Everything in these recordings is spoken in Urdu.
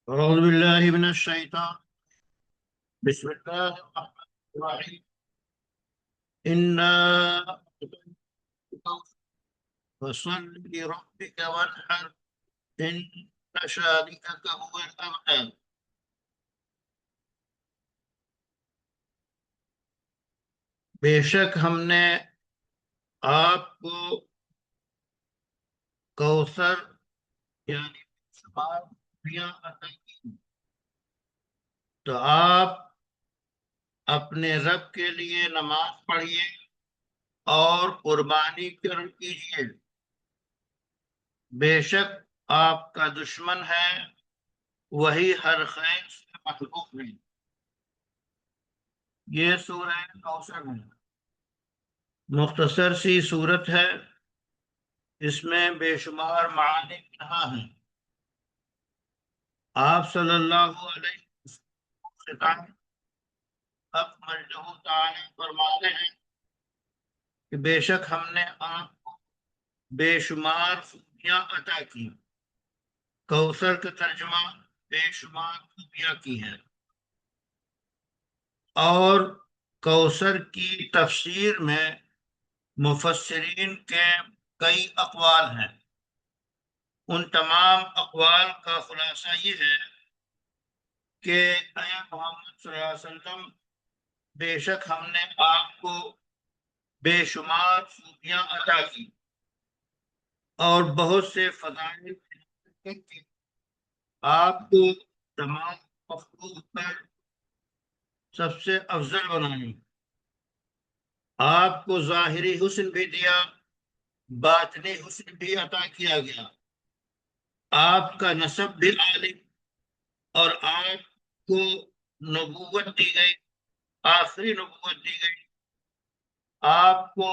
أعوذ بالله من الشيطان. بسم الله الرحمن الرحيم. إنا فصل لربك وانحر إن شانئك هو الأبتر. بے شک ہم نے آپ کو کوثر یعنی شمار خوبیاں عطا کی، تو آپ اپنے رب کے لیے نماز پڑھیے اور قربانی کیجیے. بے شک آپ کا دشمن ہے وہی ہر خیر سے محروم ہے. یہ سورہ کوثر ہے، مختصر سی صورت ہے، اس میں بے شمار معانی کہاں ہیں. آپ صلی اللہ علیہ وسلم اب مجدہ تعالی فرماتے ہیں کہ بے شک ہم نے آپ کو بے شمار خوبیاں عطا کی. کوثر کا ترجمہ بے شمار خوبیاں کی ہے. اور کوثر کی تفسیر میں مفسرین کے کئی اقوال ہیں. ان تمام اقوال کا خلاصہ یہ ہے کہ اے محمد صلی اللہ علیہ وسلم، بے شک ہم نے آپ کو بے شمار خوبیاں عطا کی اور بہت سے فضائل کی. آپ کو تمام مخلوق پر سب سے افضل بنائی. آپ کو ظاہری حسن بھی دیا، باطنی حسن بھی عطا کیا گیا. آپ کا نسب بھی عالی اور آپ کو نبوت دی گئی، آخری نبوت دی گئی. آپ کو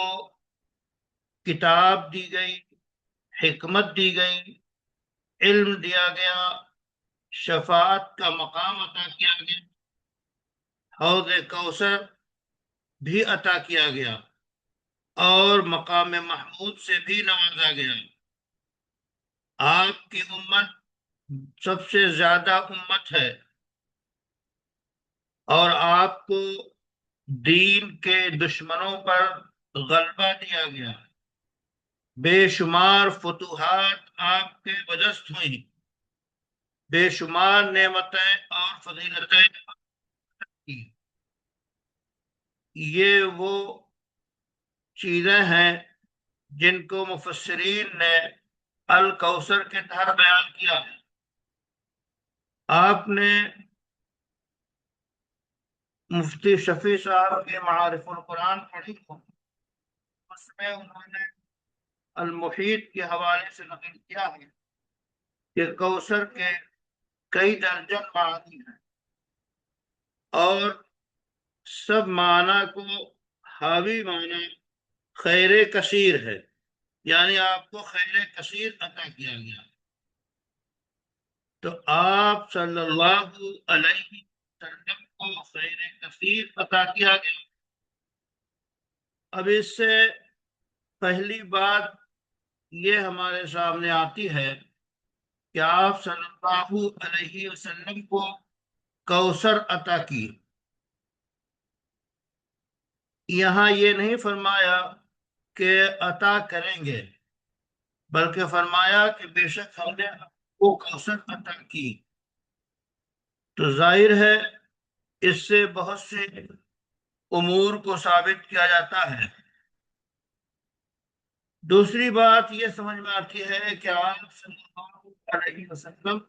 کتاب دی گئی، حکمت دی گئی، علم دیا گیا، شفاعت کا مقام عطا کیا گیا، حوض کوثر بھی عطا کیا گیا اور مقام محمود سے بھی نوازا گیا. آپ کی امت سب سے زیادہ امت ہے اور آپ کو دین کے دشمنوں پر غلبہ دیا گیا. بے شمار فتوحات آپ کے وجست ہوئی، بے شمار نعمتیں اور فضیلتیں کی. یہ وہ چیزیں ہیں جن کو مفسرین نے الکوثر کے تحت بیان کیا ہے. آپ نے مفتی شفیع صاحب کے معارف القرآن پڑھی، اس میں انہوں نے المحیط کے حوالے سے نقل کیا ہے کہ کوثر کے کئی درجن معنی ہیں اور سب معنی کو حاوی معنی خیر کثیر ہے، یعنی آپ کو خیر کثیر عطا کیا گیا. تو آپ صلی اللہ علیہ وسلم کو خیر کثیر عطا کیا گیا. اب اس سے پہلی بات یہ ہمارے سامنے آتی ہے کہ آپ صلی اللہ علیہ وسلم کو کوثر عطا کی. یہاں یہ نہیں فرمایا کہ عطا کریں گے، بلکہ فرمایا کہ بے شک ہم نے آپ کو کوثر عطا کی. تو ظاہر ہے اس سے بہت سے امور کو ثابت کیا جاتا ہے. دوسری بات یہ سمجھ میں آتی ہے کہ آپ صلی اللہ علیہ وسلم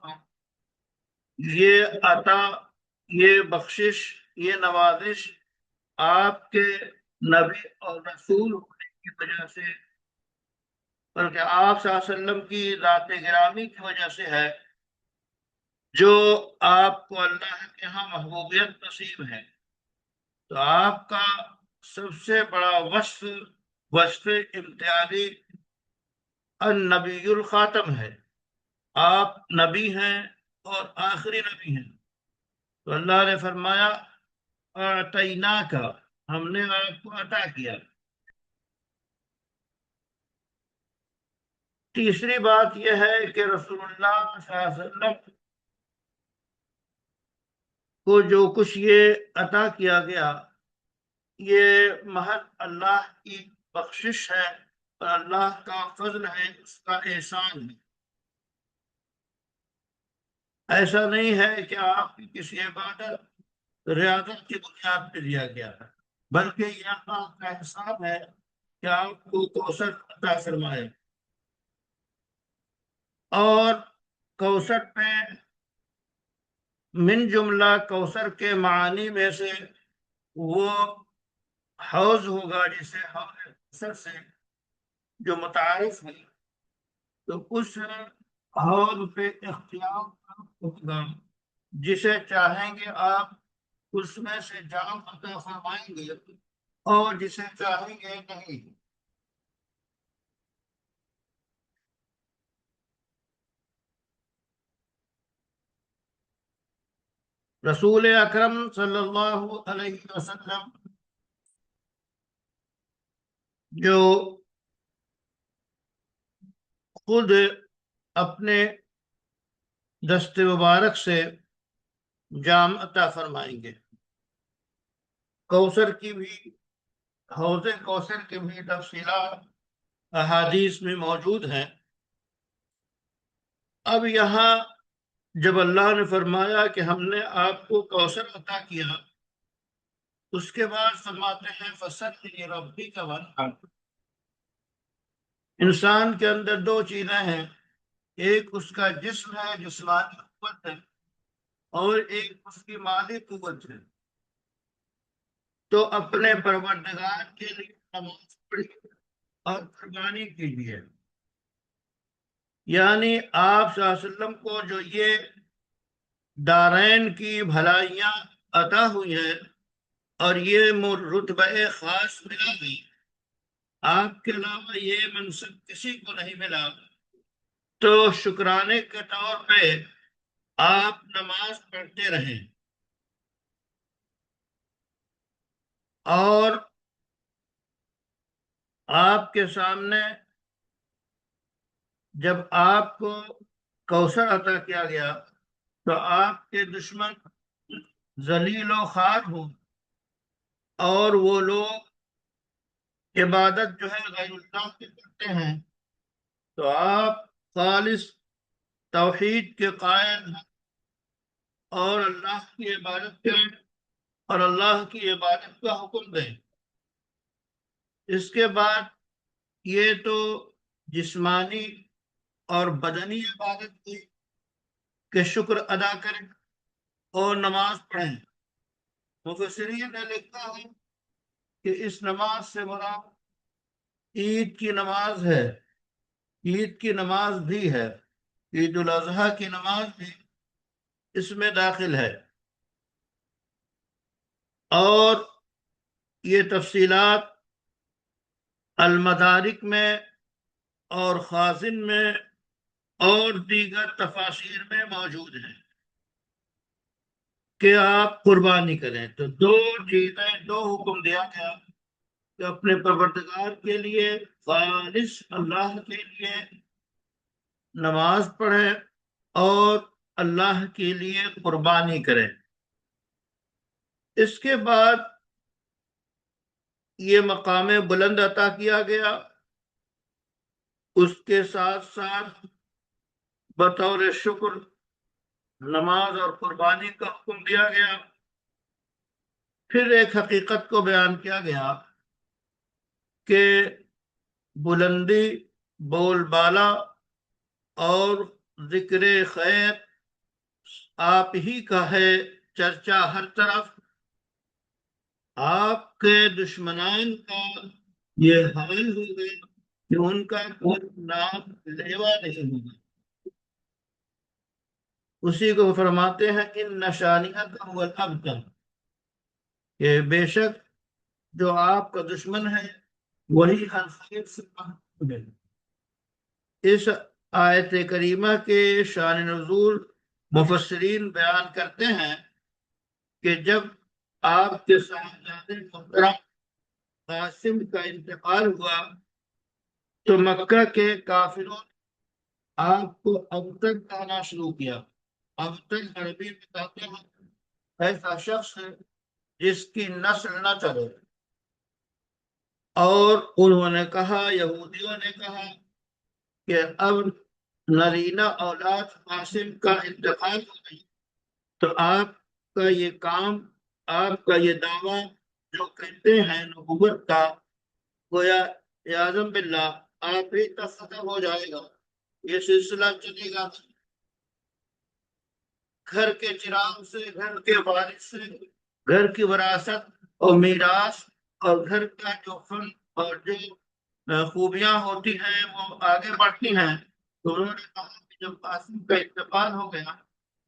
یہ عطا، یہ بخشش، یہ نوازش آپ کے نبی اور رسول ہونے کی وجہ سے، بلکہ آپ صلی اللہ علیہ وسلم کی ذات گرامی کی وجہ سے ہے، جو آپ کو اللہ کے ہاں محبوبیت نصیب ہے. تو آپ کا سب سے بڑا وصف امتیازی النبی الخاتم ہے. آپ نبی ہیں اور آخری نبی ہیں. تو اللہ نے فرمایا اعطیناک، ہم نے آپ کو عطا کیا. تیسری بات یہ ہے کہ رسول اللہ صلی اللہ علیہ وسلم کو جو کچھ یہ عطا کیا گیا یہ محض اللہ کی بخشش ہے اور اللہ کا فضل ہے، اس کا احسان ہے۔ ایسا نہیں ہے کہ آپ کی کسی عبادت ریاضت کی بنیاد پہ دیا گیا ہے، بلکہ یہ اللہ کا احسان ہے کہ آپ کو کوثر عطا فرمائے۔ اور کوثر پہ من جملہ کوثر کے معانی میں سے وہ حوض ہوگا جسے حوض کوثر سے جو متعارف ہے، تو اس حوض پہ اختیار ہوگا، جسے چاہیں گے آپ اس میں سے جام عطا فرمائیں گے اور جسے چاہیں گے نہیں۔ رسول اکرم صلی اللہ علیہ وسلم جو خود اپنے دست مبارک سے جام عطا فرمائیں گے۔ کوثر کی بھی، حوض کوثر کی بھی تفصیلات احادیث میں موجود ہیں۔ اب یہاں جب اللہ نے فرمایا کہ ہم نے آپ کو کوثر عطا کیا، اس کے بعد فرماتے ہیں فصل ربی کا ون۔ انسان کے اندر دو چیزیں ہیں، ایک اس کا جسم ہے، جسمانی قوت ہے، اور ایک اس کی مالی قوت ہے۔ تو اپنے پروردگار کے لیے نماز پڑھیے اور قربانی کیجیے۔ یعنی آپ صلی اللہ علیہ وسلم کو جو یہ دارین کی بھلائیاں عطا ہوئی ہیں اور یہ رتبہ خاص ملا ہے، آپ کے علاوہ یہ منصب کسی کو نہیں ملا، تو شکرانے کے طور پہ آپ نماز پڑھتے رہیں۔ اور آپ کے سامنے جب آپ کو کوثر عطا کیا گیا تو آپ کے دشمن ذلیل و خوار ہوں اور وہ لوگ عبادت جو ہے غیر اللہ کی کرتے ہیں، تو آپ خالص توحید کے قائل ہیں اور اللہ کی عبادت کریں اور اللہ کی عبادت کا حکم دیں۔ اس کے بعد یہ تو جسمانی اور بدنی عبادت کی کہ شکر ادا کریں اور نماز پڑھیں۔ مفسرین نے لکھا ہے کہ اس نماز سے مراد عید کی نماز ہے، عید کی نماز بھی ہے، عید الاضحیٰ کی نماز بھی اس میں داخل ہے۔ اور یہ تفصیلات المدارک میں اور خازن میں اور دیگر تفاسیر میں موجود ہیں کہ آپ قربانی کریں۔ تو دو چیزیں، دو حکم دیا گیا کہ اپنے پروردگار کے لیے، خالص اللہ کے لیے نماز پڑھیں اور اللہ کے لیے قربانی کریں۔ اس کے بعد یہ مقام بلند عطا کیا گیا، اس کے ساتھ ساتھ بطور شکر نماز اور قربانی کا حکم دیا گیا۔ پھر ایک حقیقت کو بیان کیا گیا کہ بلندی، بول بالا اور ذکر خیر آپ ہی کا ہے، چرچا ہر طرف۔ آپ کے دشمنان کا یہ حال ہوگا کہ ان کا کوئی نام لیوا نہیں ہوگا۔ اسی کو فرماتے ہیں کہ نشانیت کا ابتر، کہ بے شک جو آپ کا دشمن ہے وہی ہر خیر سے محروم ہے۔ اس آیت کریمہ کے شان نزول مفسرین بیان کرتے ہیں کہ جب آپ کے صاحبزادے محترم قاسم کا انتقال ہوا تو مکہ کے کافروں نے آپ کو ابتر کہنا شروع کیا۔ ابتر عربی میں کہتے ہیں ایسا شخص جس کی نسل نہ چلے۔ اور انہوں نے کہا، یہودیوں نے کہا کہ اب نرینہ اولاد قاسم کا انتقال ہو گئی، تو آپ کا یہ کام، آپ کا یہ دعویٰ جو کہتے ہیں نبوت کا، گویا اعظم باللہ آپ ہی تک ختم ہو جائے گا، یہ سلسلہ چلے گا۔ گھر کے چراغ سے، گھر کے وارث سے، گھر کی وراثت اور میراث اور گھر کا جو فن اور جو خوبیاں ہوتی ہیں وہ آگے بڑھتی ہیں۔ تو انہوں نے کہا کہ جب قاسم کا انتقال ہو گیا،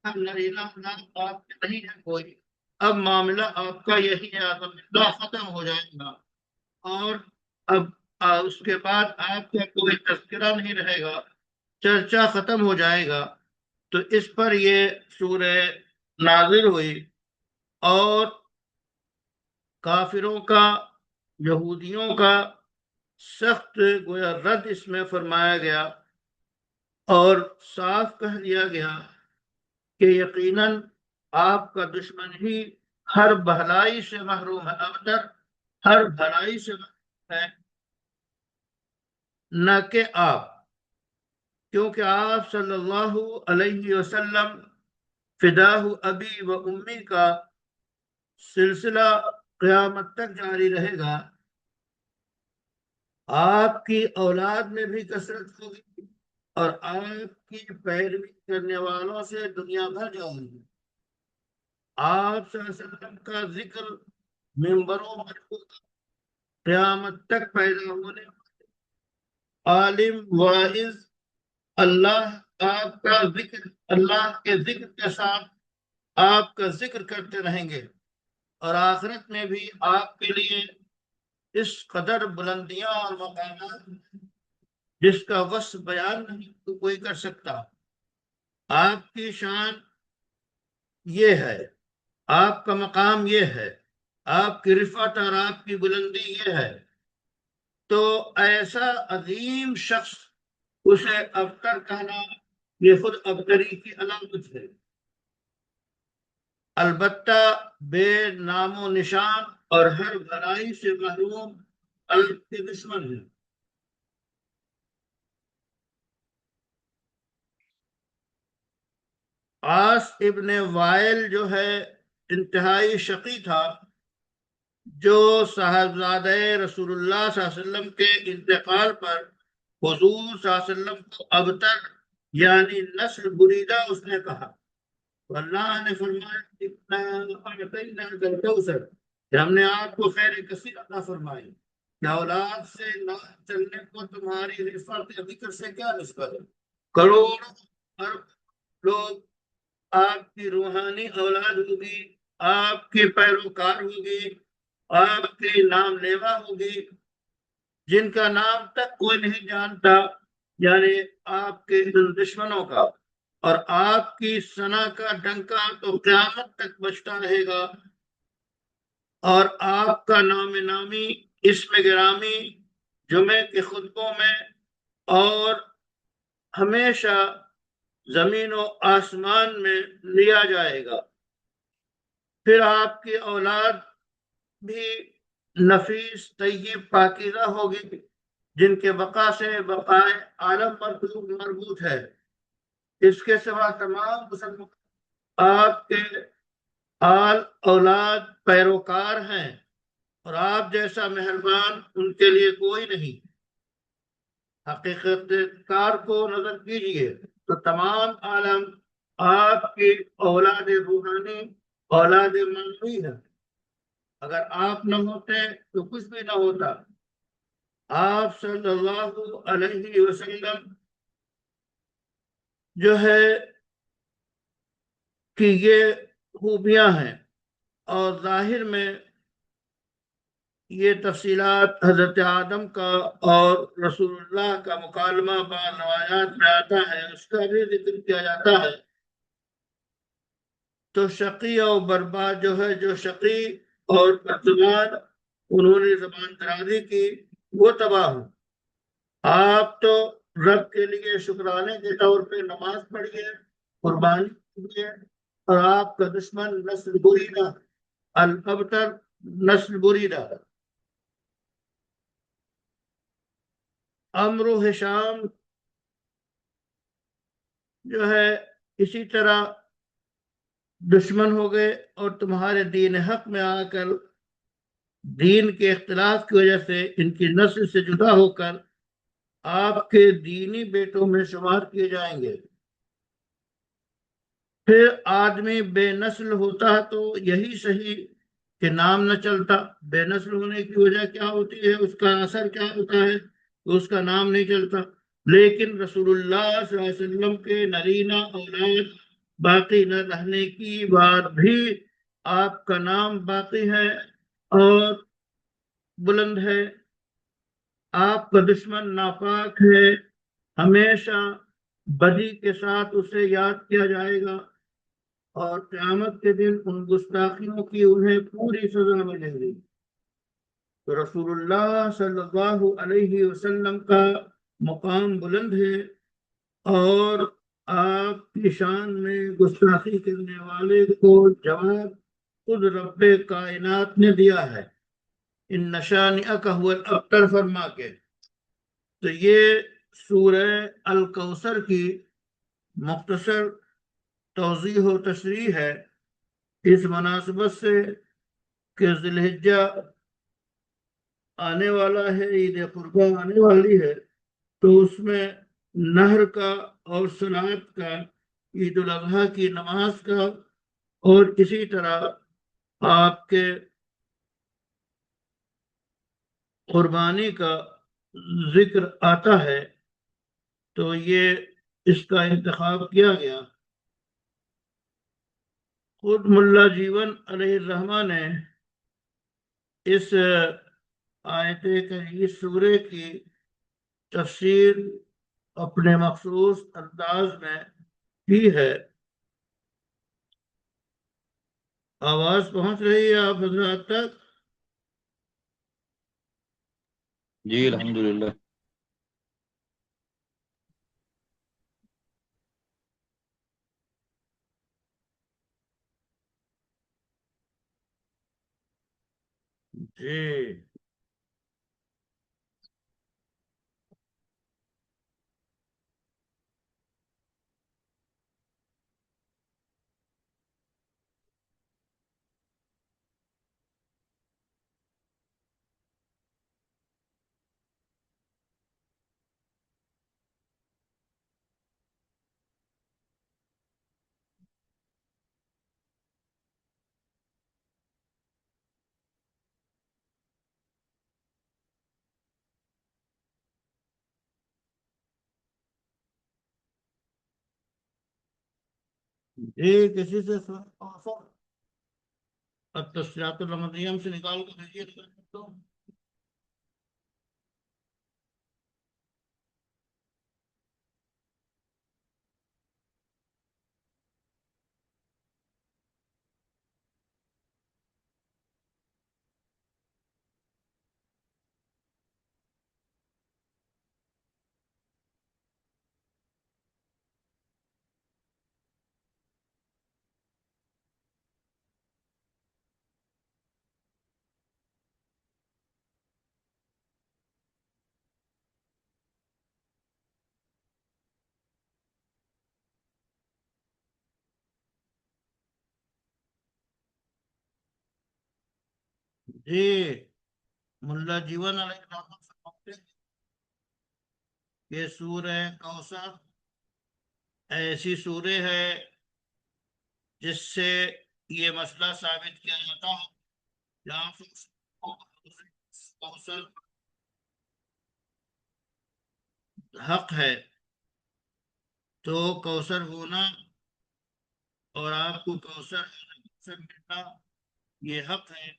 اب نرینہ اولاد آپ کے نہیں ہے کوئی، اب معاملہ آپ کا یہی ہے، اعظم باللہ ختم ہو جائے گا، اور اب اس کے بعد آپ کا کوئی تذکرہ نہیں رہے گا، چرچا ختم ہو جائے گا۔ تو اس پر یہ سورہ نازل ہوئی، اور کافروں کا، یہودیوں کا سخت گویا رد اس میں فرمایا گیا، اور صاف کہہ دیا گیا کہ یقیناً آپ کا دشمن ہی ہر بھلائی سے محروم ہے، ابتر ہر بھلائی سے محروم ہے، نہ کہ آپ، کیونکہ آپ صلی اللہ علیہ وسلم فداہ ابی و امی کا سلسلہ قیامت تک جاری رہے گا۔ آپ کی اولاد میں بھی کثرت ہوگی، اور آپ کی پیروی کرنے والوں سے دنیا بھر جائے گی۔ آپ صلی اللہ علیہ وسلم کا ذکر ممبروں پر قیامت تک پیدا ہونے، عالم واعظ اللہ آپ کا ذکر، اللہ کے ذکر کے ساتھ آپ کا ذکر کرتے رہیں گے، اور آخرت میں بھی آپ کے لیے اس قدر بلندیاں اور مقامات جس کا وصف بیان نہیں کوئی کر سکتا۔ آپ کی شان یہ ہے، آپ کا مقام یہ ہے، آپ کی رفعت اور آپ کی بلندی یہ ہے، تو ایسا عظیم شخص اسے ابتر کہنا یہ خود ابتری کی علامت ہے۔ البتہ بے نام و نشان اور ہر بھلائی سے محروم اللہ کے دشمن ہے۔ عاص ابن وائل جو ہے انتہائی شقی تھا، جو صاحبزادہ رسول اللہ صلی اللہ علیہ وسلم کے انتقال پر حضور صلی اللہ علیہ وسلم کو ابتر یعنی نسل بریدہ اس نے کہا، تو اللہ نے فرمایا کہ ہم نے آپ کو خیر کثیر عطا فرمائی، کہ اولاد سے نہ چلنے کو تمہاری رفعت ذکر سے کیا نسبت ہے؟ کروڑوں ارب لوگ آپ کی روحانی اولاد ہوگی، آپ کے پیروکار ہوگی، آپ کے نام لیوا ہوگی، جن کا نام تک کوئی نہیں جانتا، یعنی آپ کے دشمنوں کا، اور آپ کی ثنا کا ڈنکا تو قیامت تک بجتا رہے گا، اور آپ کا نام نامی، اسم گرامی جمعے کے خطبوں میں اور ہمیشہ زمین و آسمان میں لیا جائے گا۔ پھر آپ کی اولاد بھی نفیس، طیب، پاکیزہ ہوگی، جن کے بقا سے بقائے عالم مربوط ہے۔ اس کے سوا تمام مسلمان آپ کے آل اولاد پیروکار ہیں، اور آپ جیسا مہربان ان کے لیے کوئی نہیں۔ حقیقت کار کو نظر کیجیے تو تمام عالم آپ کی اولاد روحانی، اولاد معنوی ہے۔ اگر آپ نہ ہوتے تو کچھ بھی نہ ہوتا۔ آپ صلی اللہ علیہ وسلم جو ہے کہ یہ خوبیاں ہیں، اور ظاہر میں یہ تفصیلات حضرت آدم کا اور رسول اللہ کا مکالمہ بعض روایات میں آتا ہے، اس کا بھی ذکر کیا جاتا ہے۔ تو شقی اور برباد جو ہے، جو شقی اور بدزبان انہوں نے زبان درازی کی، وہ تباہ ہو۔ آپ تو رب کے لیے شکرانے کے طور پہ نماز پڑھیے، قربانی کیجیے، اور آپ کا دشمن نسل بریدہ الابتر نسل بریدہ عمر و ہشام جو ہے اسی طرح دشمن ہو گئے اور تمہارے دین حق میں آ کر دین کے اختلاف کی وجہ سے ان کی نسل سے جدا ہو کر آپ کے دینی بیٹوں میں شمار کیے جائیں گے۔ پھر آدمی بے نسل ہوتا تو یہی صحیح کہ نام نہ چلتا۔ بے نسل ہونے کی وجہ کیا ہوتی ہے، اس کا اثر کیا ہوتا ہے، اس کا نام نہیں چلتا۔ لیکن رسول اللہ صلی اللہ علیہ وسلم کے نرینہ اولاد باقی نہ رہنے کی بعد بھی آپ کا نام باقی ہے اور بلند ہے۔ آپ کا دشمن ناپاک ہے، ہمیشہ بدی کے ساتھ اسے یاد کیا جائے گا اور قیامت کے دن ان گستاخیوں کی انہیں پوری سزا ملے گی۔ تو رسول اللہ صلی اللہ علیہ وسلم کا مقام بلند ہے اور آپ کی شان میں گستاخی کرنے والے کو جواب خود رب کائنات نے دیا ہے، ان نشانئک هو الابتر فرما کے۔ تو یہ سورہ الکوثر کی مختصر توضیح و تشریح ہے اس مناسبت سے کہ ذی الحجہ آنے والا ہے، عید قربہ آنے والی ہے، تو اس میں نہر کا اور صلات کا، عید الاضحیٰ کی نماز کا اور اسی طرح آپ کے قربانی کا ذکر آتا ہے، تو یہ اس کا انتخاب کیا گیا۔ خود ملا جیون علیہ الرحمہ نے اس آیت کریمہ سورے کی تفسیر اپنے مخصوص انداز میں کی ہے۔ آواز پہنچ رہی ہے آپ حضرات تک؟ جی الحمدللہ۔ جی جی کسی سے التشریعات الرمضیم سے نکال کر بھیجیے تو۔ جی ملا جیون علیہ الرحمہ فرماتے ہیں کہ سورہ کوثر ایسی سورہ ہے جس سے یہ مسئلہ ثابت کیا جاتا ہے، جہاں کوثر حق ہے تو کوثر ہونا اور آپ کو کوثر ملنا یہ حق ہے۔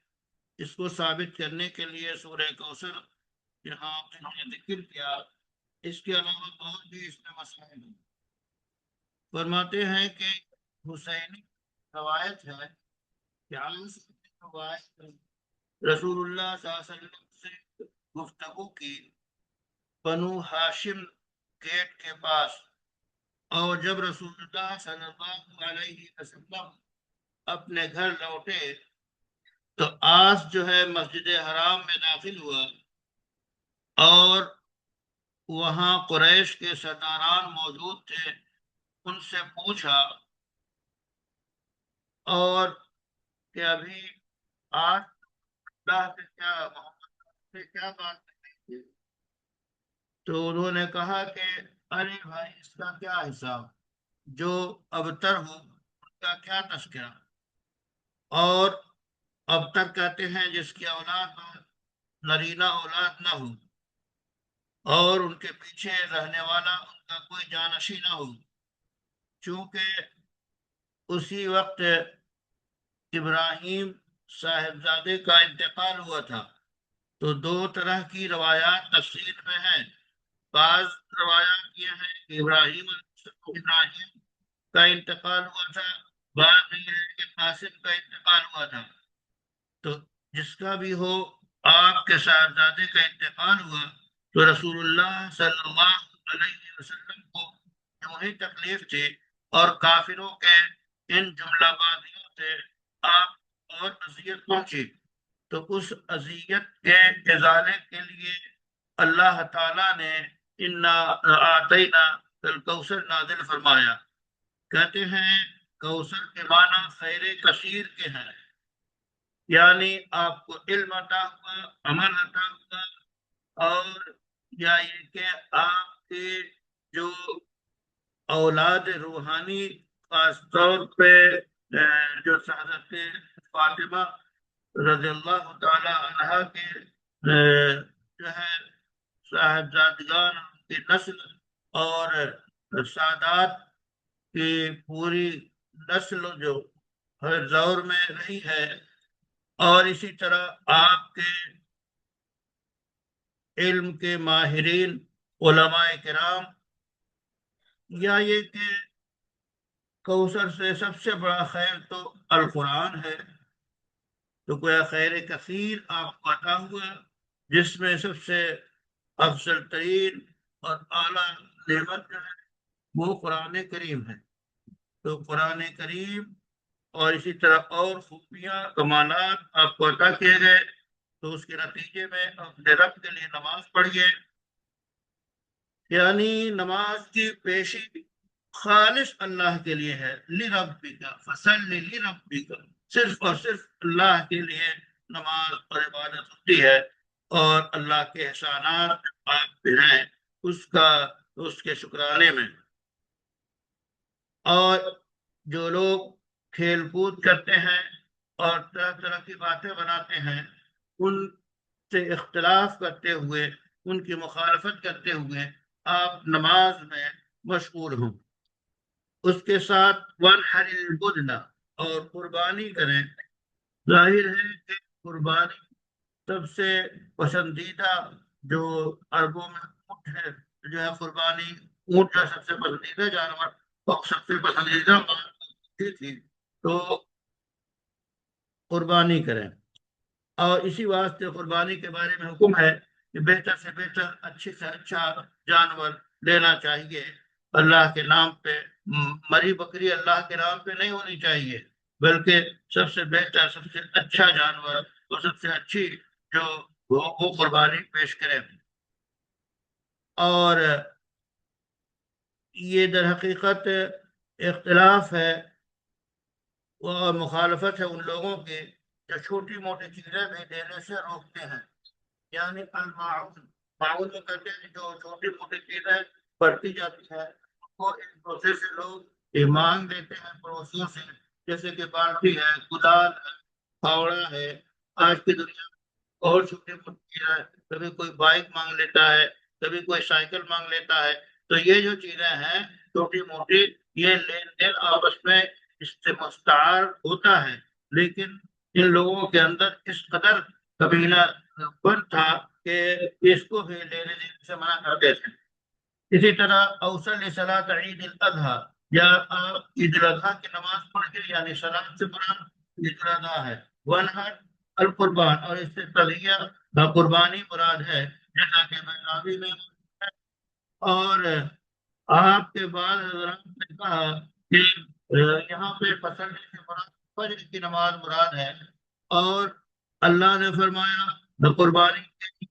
اس کو ثابت کرنے کے لیے سورہ کوثر یہاں انہوں نے ذکر کیا۔ اس کے علاوہ اور بھی اس میں مسائل ہیں۔ فرماتے ہیں کہ حسینی روایت ہے کہ روایت رسول اللہ صلی اللہ علیہ وسلم سے گفتگو کی بنو ہاشم گیٹ کے پاس، اور جب رسول اللہ صلی اللہ علیہ وسلم اپنے گھر لوٹے تو آس جو ہے مسجد حرام میں داخل ہوا، اور وہاں قریش کے سرداران موجود تھے، ان سے پوچھا اور کہ ابھی آج اللہ سے کیا محمد سے کیا بات کریں گے؟ تو انہوں نے کہا کہ ارے بھائی اس کا کیا حساب، جو ابتر ہو ان کا کیا تذکرہ، اور ابتر کہتے ہیں جس کی اولاد نرینہ اولاد نہ ہو اور ان کے پیچھے رہنے والا ان کا کوئی جانشین نہ ہو، چونکہ اسی وقت ابراہیم صاحبزادے کا انتقال ہوا تھا۔ تو دو طرح کی روایات تفسیر میں ہیں۔ بعض روایات یہ ہیں کہ ابراہیم کا انتقال ہوا تھا، بعض یہ ہے کہ قاسم کا انتقال ہوا تھا۔ تو جس کا بھی ہو، آپ کے صاحبزادے کا انتقال ہوا تو رسول اللہ صلی اللہ علیہ وسلم کو یوں ہی تکلیف تھی، اور کافروں کے ان جملہ بازیوں سے آپ اور اذیت پہنچی۔ تو اس اذیت کے ازالے کے لیے اللہ تعالیٰ نے انا آتینا الکوثر نازل فرمایا۔ کہتے ہیں کوثر کے معنی خیر کثیر کے ہیں، یعنی آپ کو علم عطا ہوا، عمل عطا ہوا، اور یا یہ کہ آپ کے جو اولاد روحانی، خاص طور پہ جو حضرت فاطمہ رضی اللہ تعالی عنہا کے جو ہے صاحبزادگان کی نسل اور سادات کی پوری نسل جو ہر دور میں رہی ہے، اور اسی طرح آپ کے علم کے ماہرین علماء کرام، یا یہ کہ کوثر سے سب سے بڑا خیر تو القرآن ہے، تو کوئی خیر کثیر آپ کو عطا ہوا، جس میں سب سے افضل ترین اور اعلیٰ نعمت جو ہے وہ قرآن کریم ہے۔ تو قرآن کریم اور اسی طرح اور خوبیاں کمالات آپ کو عطا کیے گئے، تو اس کے نتیجے میں اپنے رب کے لیے نماز پڑھیے، یعنی نماز کی پیشی خالص اللہ کے لیے ہے۔ لِرَبِّكَ فَصَلِّ لِرَبِّكَ، صرف اور صرف اللہ کے لیے نماز اور عبادت ہوتی ہے، اور اللہ کے احسانات آپ پہ ہیں اس کے شکرانے میں۔ اور جو لوگ کھیل کود کرتے ہیں اور طرح طرح کی باتیں بناتے ہیں، ان سے اختلاف کرتے ہوئے، ان کی مخالفت کرتے ہوئے آپ نماز میں مشغول ہوں۔ اس کے ساتھ وَانْحَرِ الْبُدْنَ، اور قربانی کریں۔ ظاہر ہے کہ قربانی سب سے پسندیدہ جو عربوں میں اونٹ ہے، جو ہے قربانی، اونٹ کا سب سے پسندیدہ جانور اور سب سے پسندیدہ مال تھی، تو قربانی کریں۔ اور اسی واسطے قربانی کے بارے میں حکم ہے کہ بہتر سے بہتر، اچھے سے اچھا جانور لینا چاہیے اللہ کے نام پہ۔ مری بکری اللہ کے نام پہ نہیں ہونی چاہیے، بلکہ سب سے بہتر، سب سے اچھا جانور اور سب سے اچھی جو وہ قربانی پیش کرے۔ اور یہ در حقیقت اختلاف ہے اور مخالفت ہے ان لوگوں کی جو چھوٹی موٹی چیزیں بھی دینے سے روکتے ہیں، یعنی معاون میں کہتے ہیں جو چھوٹی موٹی چیزیں بڑھتی جاتی ہے، وہ اس پروسیس سے لوگ مانگ لیتے ہیں پڑوسیوں سے، جیسے کہ بالٹی ہے، کدال ہے، پھاوڑا ہے۔ آج کی دنیا میں اور چھوٹی موٹی چیزیں، کبھی کوئی بائک مانگ لیتا ہے، کبھی کوئی سائیکل مانگ لیتا ہے۔ تو یہ جو چیزیں ہیں چھوٹی موٹی، یہ لین دین آپس میں اس سے مستعار ہوتا ہے، لیکن ان لوگوں کے اندر اس قدر قبیلہ پر تھا کہ اس کو بھی لینے دینے سے منع کرتے تھے۔ اسی طرح اوصل صلاۃ عید الاضحیٰ، یا آپ عید الاضحیٰ کی نماز پڑھ کے، یعنی صلاۃ سے مراد عید الاضحیٰ ہے۔ ونحر القربان، اور اس سے قربانی مراد ہے، جیسا کہ میں راوی میں ہے۔ اور آپ کے بعد حضرات نے کہا کہ یہاں پہ پسند سے مراد فجر کی نماز مراد ہے، اور اللہ نے فرمایا نہ قربانی کے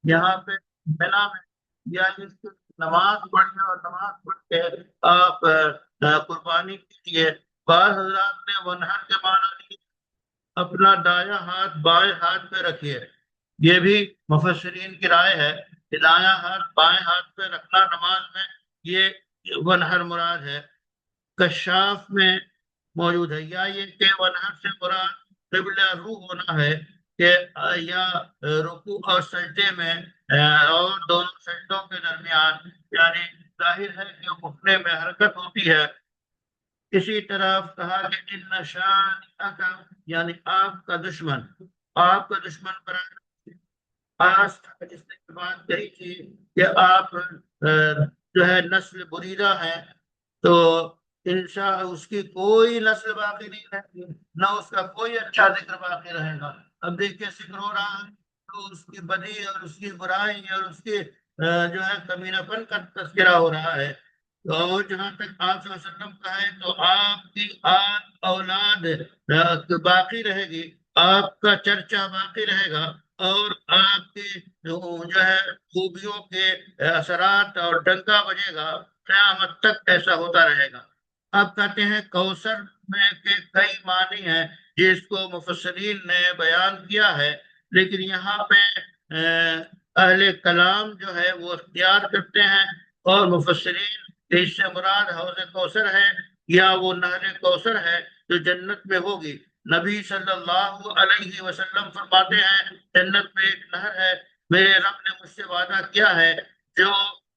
یہاں پہ بنا میں یا اس کی نماز پڑھنے اور نماز پڑھ کے آپ قربانی کیجیے۔ بعض حضرات نے ونہر کے معنی لیے، اپنا دایاں ہاتھ بائیں ہاتھ پہ رکھیے، یہ بھی مفسرین کی رائے ہے کہ دایاں ہاتھ بائیں ہاتھ پہ رکھنا نماز میں، یہ ونہر مراد ہے۔ کشاف میں موجود ہے، یا یہ کہ ونہر سے مراد قبلہ روح ہونا ہے کہ یا رکوع اور سجدے میں اور دونوں سجدوں کے درمیان، یعنی ظاہر ہے کہ گھٹنے میں حرکت ہوتی ہے۔ اسی طرح کہا کہ ان شانئک، یعنی آپ کا دشمن، آپ کا دشمن پر آج جس نے بات کہی تھی کہ آپ جو ہے نسل بریدہ ہے، تو انشاء اس کی کوئی نسل باقی نہیں رہے گی، نہ اس کا کوئی اچھا ذکر باقی رہے گا۔ اب دیکھیے ذکر ہو رہا ہے تو اس کی بدی اور اس کی برائی اور اس کی جو ہے کمینہ پن کا تذکرہ ہو رہا ہے۔ اور جہاں تک آپ صلی اللہ علیہ وسلم کا ہے تو آپ کی اولاد باقی رہے گی، آپ کا چرچا باقی رہے گا، اور آپ کی جو ہے خوبیوں کے اثرات اور ڈنکا بجے گا، قیامت تک ایسا ہوتا رہے گا۔ اب کہتے ہیں کوثر میں کے کئی معنی ہیں جس کو مفسرین نے بیان کیا ہے، لیکن یہاں پہ اہل کلام جو ہے وہ اختیار کرتے ہیں، اور مفسرین اس سے مراد حوض کوثر ہے یا وہ نہر کوثر ہے جو جنت میں ہوگی۔ نبی صلی اللہ علیہ وسلم فرماتے ہیں جنت میں ایک نہر ہے، میرے رب نے مجھ سے وعدہ کیا ہے، جو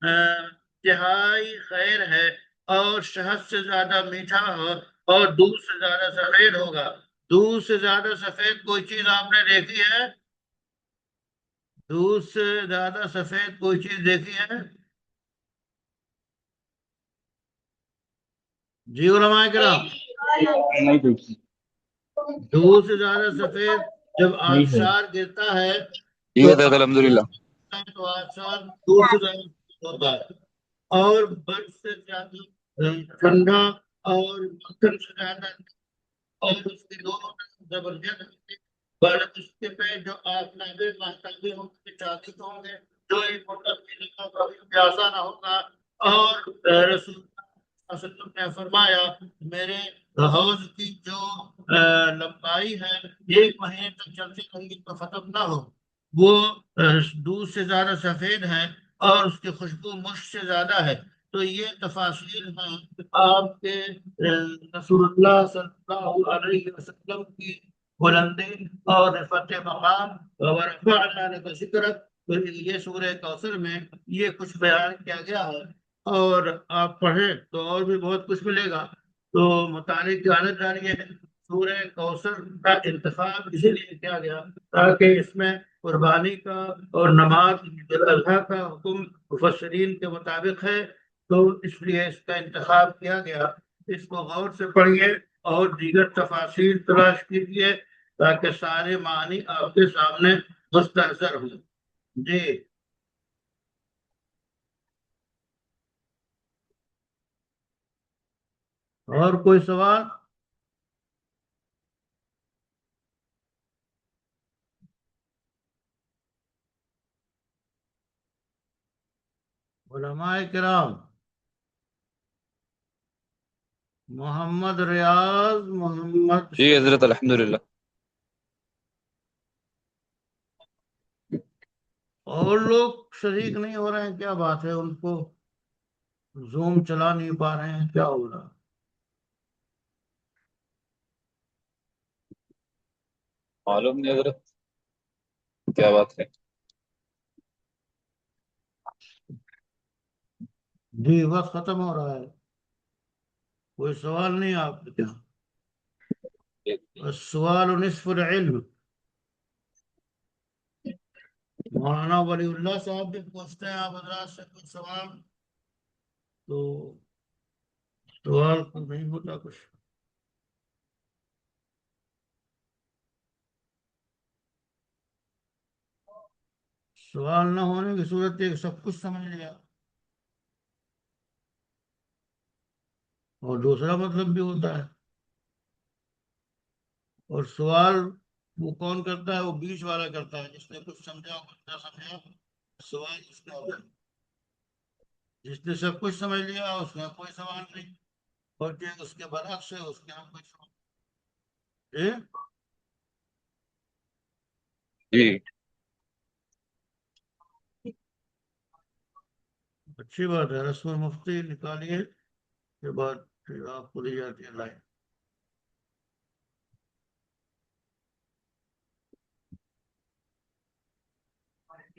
انتہائی خیر ہے اور شہد سے زیادہ میٹھا ہو اور دودھ سے زیادہ سفید ہوگا۔ دودھ سے زیادہ سفید کوئی چیز آپ نے دیکھی ہے؟ دودھ سے زیادہ سفید کوئی چیز دیکھی ہے؟ جی علماء کرام، نہیں دیکھی، دودھ سے زیادہ سفید جب نہیں ہے، آبشار گرتا ہے ٹھیک تو ہے حضرت الحمد للہ۔ تو آبشار دودھ سے زیادہ سفید ہوتا ہے، اور برف سے زیادہ ٹھنڈا اور مکھن سے زیادہ، اور اس کی دونوں میں زبردست ہوتی ہے۔ پر اس کے پہ جو آفتابی مہتابی ہوں گے، چاقی ہوں گے، جو ایک موٹر پینے کا کبھی پیاسا نہ ہوگا۔ اور رسول اللہ صلی اللہ علیہ وسلم نے فرمایا میرے حوض کی جو لمبائی ہے 1 مہینے تک چلتی رہے گی تو ختم نہ ہو، وہ دودھ سے زیادہ سفید ہے اور اس کی خوشبو مشک سے زیادہ ہے۔ تو یہ تفاصیل ہیں آپ کے رسول اللہ صلی اللہ علیہ وسلم کی بلندی اور رفعت مقام، ورفعنا لک ذکرک، تو یہ سورہ کوثر میں یہ کچھ بیان کیا گیا ہے، اور آپ پڑھیں تو اور بھی بہت کچھ ملے گا۔ تو مطالعے کی عادت ڈالیے۔ سورہ کوثر کا انتخاب اسی لیے کیا گیا تاکہ اس میں قربانی کا اور نماز عید الاضحیٰ کا حکم مفسرین کے مطابق ہے، تو اس لیے اس کا انتخاب کیا گیا۔ اس کو غور سے پڑھیے اور دیگر تفاصیر تلاش کیجیے تاکہ سارے معنی آپ کے سامنے مستحضر ہوں۔ جی اور کوئی سوال؟ علماء کرام، محمد ریاض، محمد جی حضرت الحمد للہ۔ اور لوگ شریک نہیں ہو رہے ہیں، کیا بات ہے؟ ان کو زوم چلا نہیں پا رہے ہیں، کیا ہو رہا؟ معلوم نہیں حضرت کیا بات ہے۔ جی وقت ختم ہو رہا ہے، کوئی سوال نہیں آپ کے؟ السؤال نصف العلم۔ مولانا ولی اللہ صاحب بھی پوچھتے ہیں آپ حضرات سے کچھ سوال، تو سوال کو نہیں ہوتا کچھ۔ سوال نہ ہونے کی صورت ایک سب کچھ سمجھ لیا۔ اور دوسرا مطلب بھی ہوتا ہے. اور سوال وہ کون کرتا ہے؟ وہ بیچ والا کرتا ہے، جس نے کچھ سمجھا کچھ نہ سمجھا، سوال اس کا ہوتا ہے. جس نے سب کچھ سمجھ لیا اس کا کوئی سوال نہیں، اور جو اس کے برعکس ہے اس کے ہم کوئی سوال. جی جی اچھی بات ہے. رسم المفتی نکالیے کے بعد پھر آپ کو دی جاتی ہے لائن.